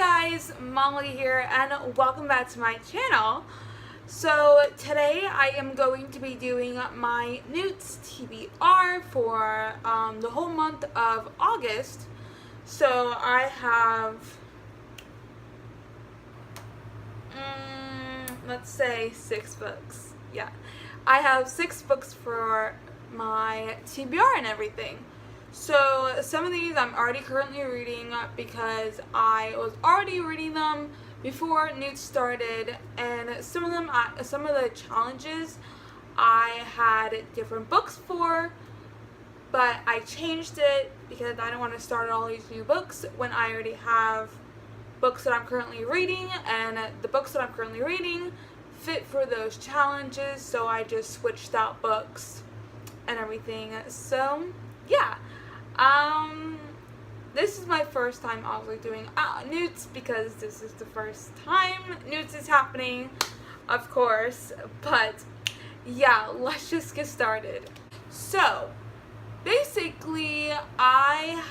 guys, Molly here, and welcome back to my channel. So today I am going to be doing my N.E.W.T TBR for the whole month of August. So I have, let's say 6 books. Yeah, I have 6 books for my TBR and everything. So some of these I'm already currently reading because I was already reading them before N.E.W.T started, and some of them, some of the challenges I had different books for, but I changed it because I don't want to start all these new books when I already have books that I'm currently reading, and the books that I'm currently reading fit for those challenges, so I just switched out books and everything. So yeah. This is my first time obviously doing N.E.W.T because this is the first time N.E.W.T is happening, of course, but yeah, let's just get started. So basically I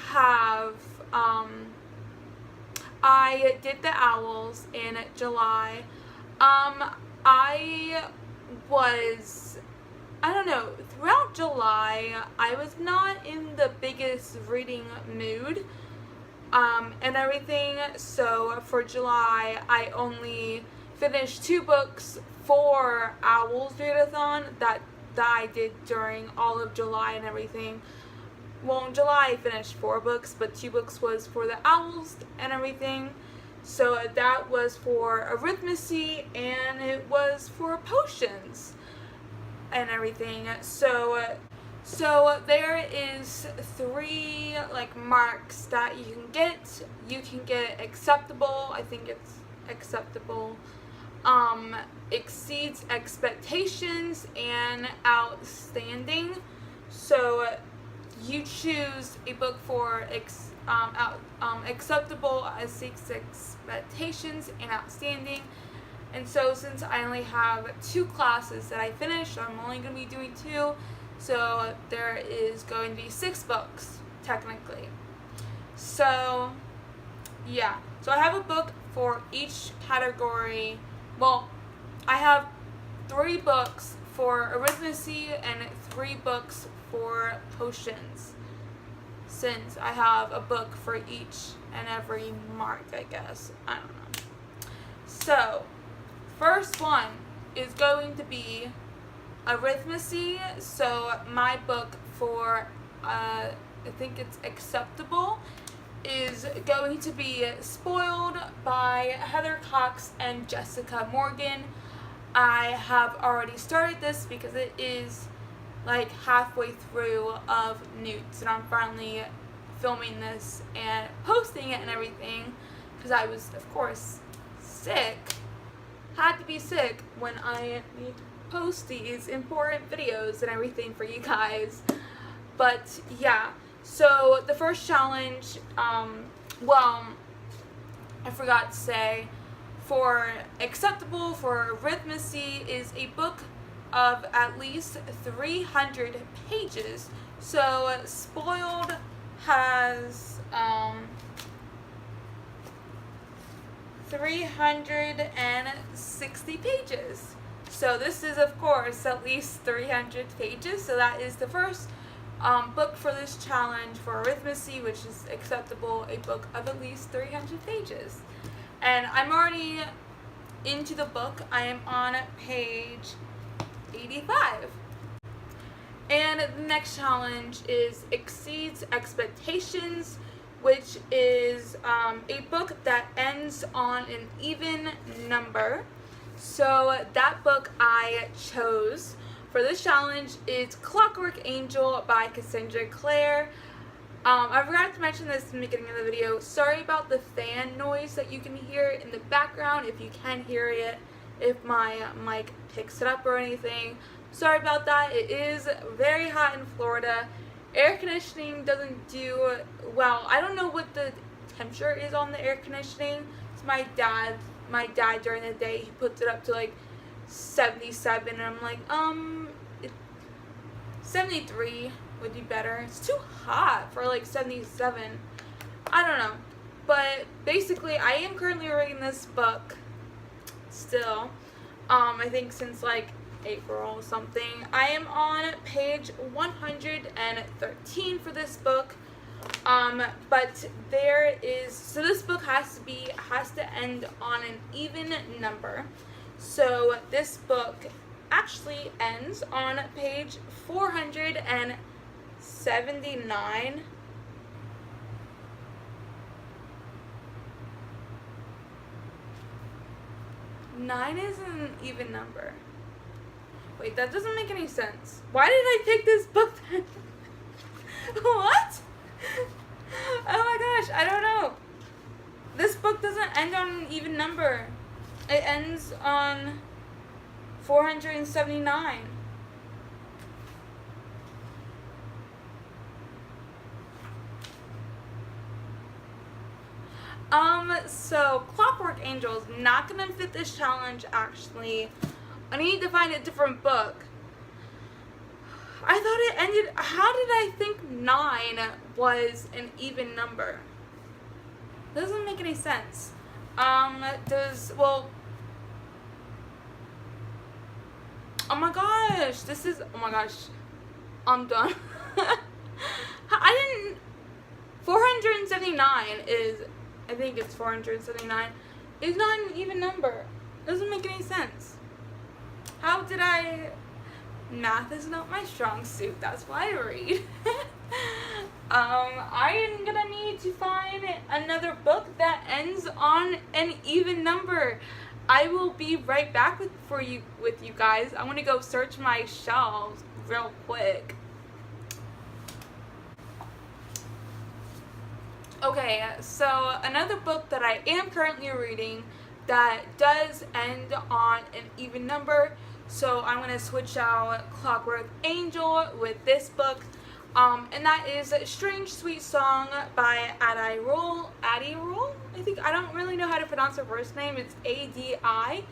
did the owls in July. I don't know, throughout July, I was not in the biggest reading mood, and everything, so for July, I only finished 2 books for Owls Readathon that I did during all of July and everything. Well, in July, I finished 4 books, but 2 books was for the Owls and everything. So that was for arithmetic, and it was for potions and everything. So there is 3 marks that you can get. You can get acceptable, I think it's acceptable, exceeds expectations, and outstanding. So you choose a book for acceptable, exceeds expectations, and outstanding. And so since I only have 2 classes that I finished, I'm only going to be doing 2, so there is going to be 6 books, technically. So, yeah. So I have a book for each category. Well, I have 3 books for arithmetic and 3 books for potions, since I have a book for each and every mark, I guess. I don't know. So first one is going to be arithmetic. So my book for I think it's acceptable is going to be Spoiled by Heather Cox and Jessica Morgan. I have already started this because it is like halfway through of N.E.W.T, and I'm finally filming this and posting it and everything because I was, of course, sick. Had to be sick when I need to post these important videos and everything for you guys. But yeah, so the first challenge, well, I forgot to say, for acceptable for arithmetic is a book of at least 300 pages. So Spoiled has 360 pages. So this is, of course, at least 300 pages. So that is the first book for this challenge for arithmetic, which is acceptable, a book of at least 300 pages. And I'm already into the book. I am on page 85. And the next challenge is Exceeds Expectations, which is a book that ends on an even number. So that book I chose for this challenge is Clockwork Angel by Cassandra Clare. I forgot to mention this in the beginning of the video. Sorry about the fan noise that you can hear in the background, if you can hear it, if my mic picks it up or anything. Sorry about that. It is very hot in Florida. Air conditioning doesn't do well. I don't know what the temperature is on the air conditioning. It's my dad during the day, he puts it up to like 77, and I'm like, 73 would be better. It's too hot for like 77. I don't know. but basically I am currently reading this book still. I think since like April or something. I am on page 113 for this book. But there is, so this book has to end on an even number. So this book actually ends on page 479. Nine is an even number. Wait, that doesn't make any sense. Why did I pick this book then? What? Oh my gosh, I don't know. This book doesn't end on an even number. It ends on 479. So Clockwork Angel is not gonna fit this challenge actually. I need to find a different book. I thought it ended, how did I think 9 was an even number? Doesn't make any sense. Well, oh my gosh, I'm done. 479 is, I think it's 479, is not an even number. Doesn't make any sense. Math is not my strong suit, that's why I read. I am gonna need to find another book that ends on an even number. I will be right back with you guys. I'm gonna go search my shelves real quick. Okay, so another book that I am currently reading that does end on an even number. So I'm going to switch out Clockwork Angel with this book. And that is Strange Sweet Song by Adi Rule. I don't really know how to pronounce her first name. It's A-D-I.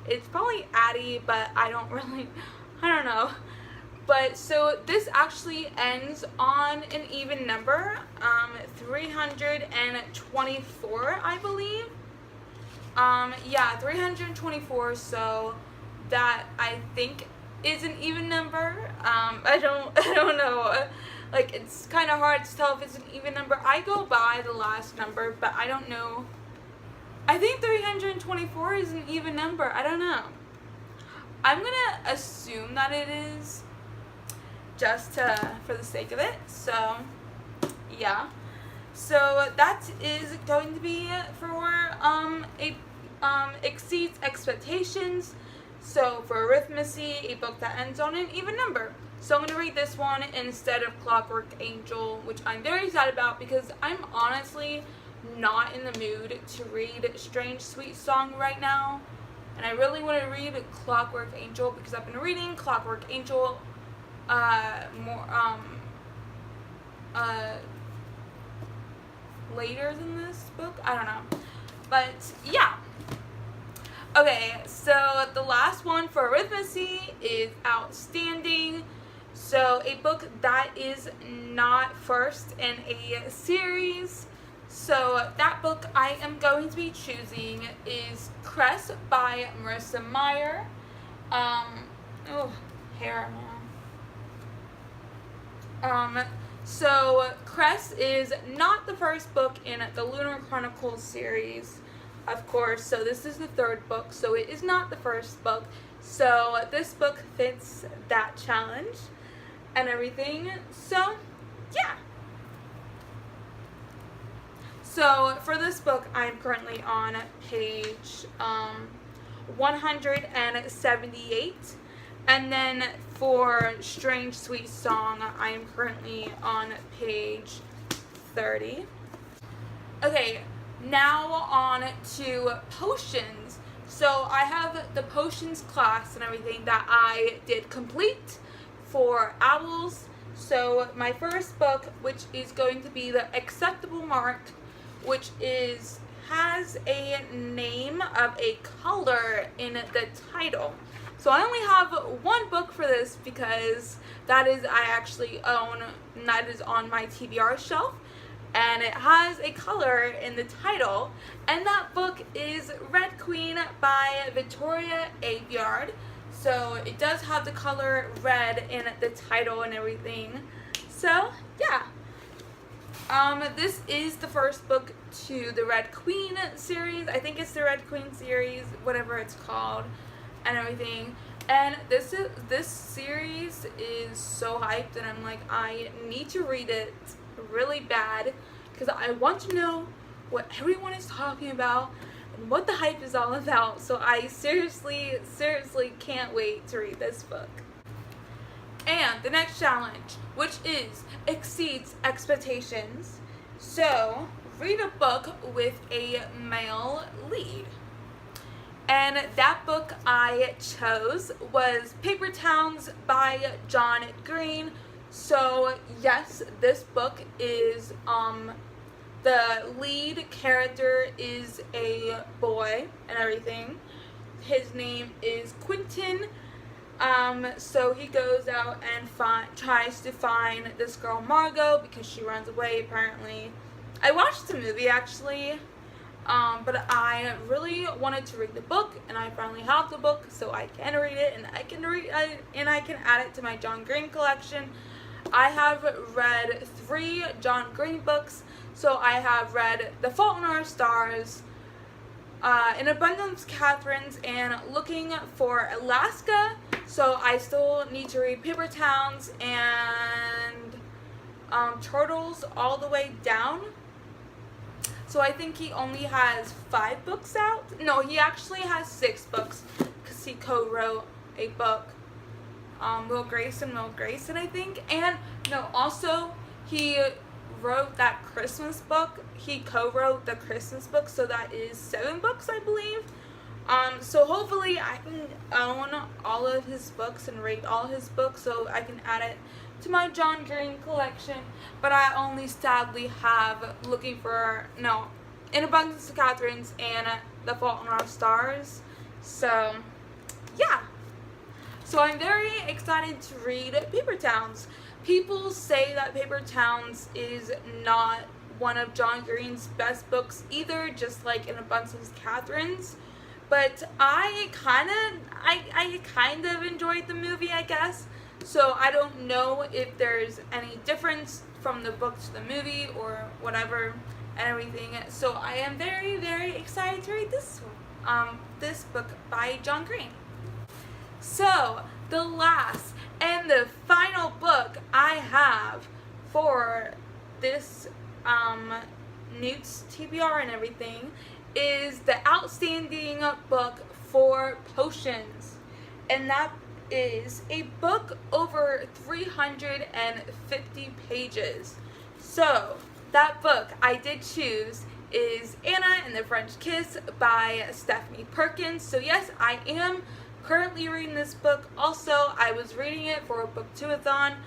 It's probably Addie, but I don't know. But so this actually ends on an even number, 324, I believe. Yeah, 324, so that I think is an even number. I don't know. Like, it's kind of hard to tell if it's an even number. I go by the last number, but I don't know. I think 324 is an even number. I don't know. I'm gonna assume that it is, just for the sake of it. So yeah, so that is going to be for Exceeds Expectations. So for Arithmancy, a book that ends on an even number. So I'm going to read this one instead of Clockwork Angel, which I'm very sad about because I'm honestly not in the mood to read Strange Sweet Song right now. And I really want to read Clockwork Angel because I've been reading Clockwork Angel later than this book. I don't know. But yeah. Okay, so the last one for Arithmancy is Outstanding. So a book that is not first in a series. So that book I am going to be choosing is Cress by Marissa Meyer. Hair, man. So Cress is not the first book in the Lunar Chronicles series, of course. So this is the third book, so it is not the first book. So this book fits that challenge and everything. So yeah. So for this book, I'm currently on page 178. And then for Strange Sweet Song, I am currently on page 30. Okay, now on to potions. So I have the potions class and everything that I did complete for owls. So my first book, which is going to be the Acceptable Mark, which has a name of a color in the title. So I only have one book for this because that is I actually own, and that is on my TBR shelf. and it has a color in the title, and that book is Red Queen by Victoria Aveyard. So it does have the color red in the title and everything. So yeah. This is the first book to the Red Queen series. I think it's the Red Queen series, whatever it's called, and everything. And this series is so hyped, and I'm like, I need to read it really bad because I want to know what everyone is talking about and what the hype is all about. So I seriously can't wait to read this book. And the next challenge, which is exceeds expectations. So read a book with a male lead. And that book I chose was Paper Towns by John Green. So yes, this book is the lead character is a boy and everything. His name is Quentin. So he goes out and tries to find this girl Margot because she runs away apparently. I watched the movie actually, but I really wanted to read the book, and I finally have the book, so I can read it, and I can add it to my John Green collection. I have read 3 John Green books, so I have read The Fault in Our Stars, N.E.W.T S Catherine's, and Looking for Alaska. So I still need to read Paper Towns and Turtles all the way down. So I think he only has 5 books out. No, he actually has 6 books because he co-wrote a book. Will Grayson, I think. And no, also he wrote that Christmas book. He co-wrote the Christmas book, so that is 7 books, I believe. So hopefully I can own all of his books and read all his books so I can add it to my John Green collection. But I only sadly have N.E.W.T S Catherine's and The Fault in Our Stars. So yeah. So I'm very excited to read Paper Towns. People say that Paper Towns is not one of John Green's best books either, just like N.E.W.T S Catherine's. But I kind of enjoyed the movie, I guess. So I don't know if there's any difference from the book to the movie or whatever and everything. So I am very, very excited to read this book by John Green. So the last and the final book I have for this N.E.W.T TBR and everything is the outstanding book for potions, and that is a book over 350 pages. So that book I did choose is Anna and the French Kiss by Stephanie Perkins. So yes, I am currently reading this book. Also, I was reading it for a booktubeathon.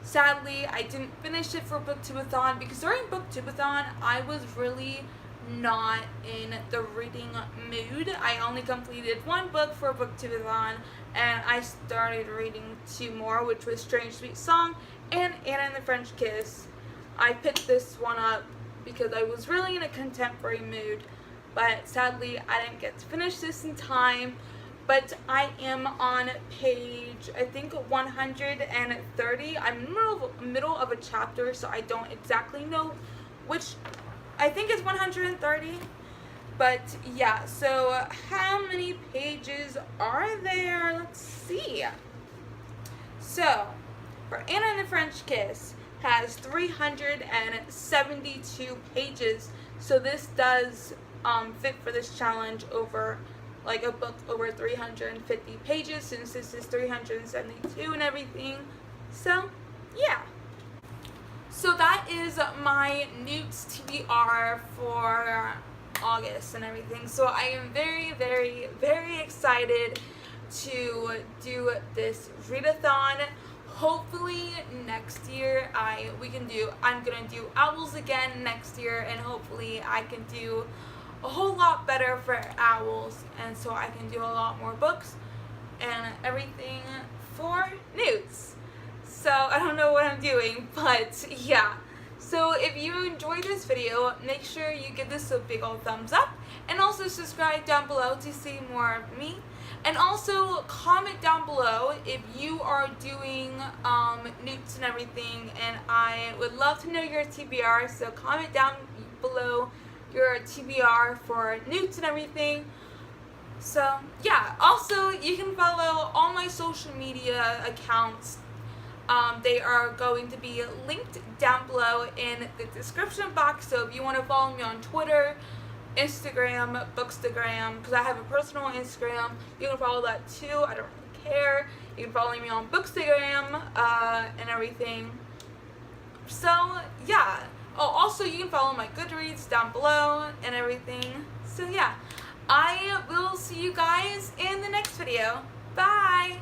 Sadly, I didn't finish it for booktubeathon because during booktubeathon I was really not in the reading mood. I only completed 1 book for booktubeathon, and I started reading 2 more, which was Strange Sweet Song and Anna and the French Kiss. I picked this one up because I was really in a contemporary mood, but sadly I didn't get to finish this in time. But I am on page, I think, 130. I'm in the middle of a chapter, so I don't exactly know which. I think it's 130. But yeah, so how many pages are there? Let's see. So for Anna and the French Kiss has 372 pages. So this does fit for this challenge over like a book over 350 pages, since this is 372 and everything. So yeah. So that is my N.E.W.T TBR for August and everything. So I am very, very, very excited to do this readathon. Hopefully next year I'm gonna do owls again next year, and hopefully I can do a whole lot better for owls, and so I can do a lot more books and everything for N.E.W.T. So I don't know what I'm doing, but yeah. So if you enjoyed this video, make sure you give this a big old thumbs up, and also subscribe down below to see more of me. And also comment down below if you are doing N.E.W.T and everything, and I would love to know your TBR, so comment down below your TBR for N.E.W.T and everything. So yeah, also you can follow all my social media accounts. They are going to be linked down below in the description box, so if you want to follow me on Twitter, Instagram, Bookstagram, because I have a personal Instagram, you can follow that too. I don't really care. You can follow me on Bookstagram and everything. So yeah. Oh, also you can follow my Goodreads down below and everything. So yeah, I will see you guys in the next video. Bye!